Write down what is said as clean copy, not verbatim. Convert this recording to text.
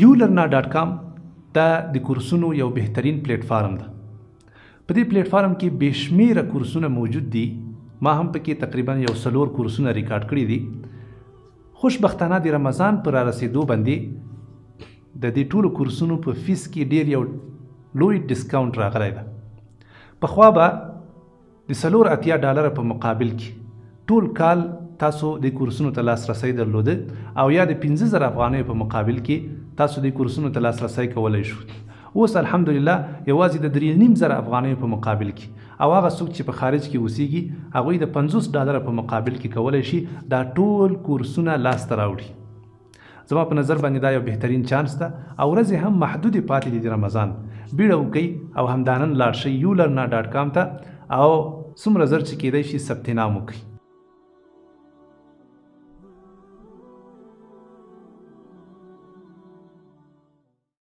ulearna.com دا د کورسونو یو بهترین پلیټفارم ده. په دې پلیټفارم کې بېشمیره کورسونه موجود دي. ما هم پکې تقریبا یو 4 کورسونه ریکارډ کړي دي. خوشبختانه د رمضان پر رسیدو باندې د دې ټولو کورسونو په فیس کې ډیر یو لوی ډسکاونټ راغلی ده. پخوا به د $4 په مقابل کې ټول کال تاسو د کورسونو ته لاسرسی درلوده او یا د 15,000 افغانیو په مقابل کې تاسو د کورسونو ته لاسرسی کولی شو. اوس الحمدلله یوازې د 3,500 افغانیو په مقابل کې او هغه څوک چې په خارج کې اوسیږي هغوی د $50 په مقابل کې کولی شي دا ټول کورسونه لاسته راوړي. زما په نظر باندې دا یو بهترین چانس ده او ورځې هم محدودې پاتې دي د رمضان. بیړه وکئ او همدا نن لاړ شئ ulearna.com ته او څومره زر چې کیدی شي ثبت نام وکړئ.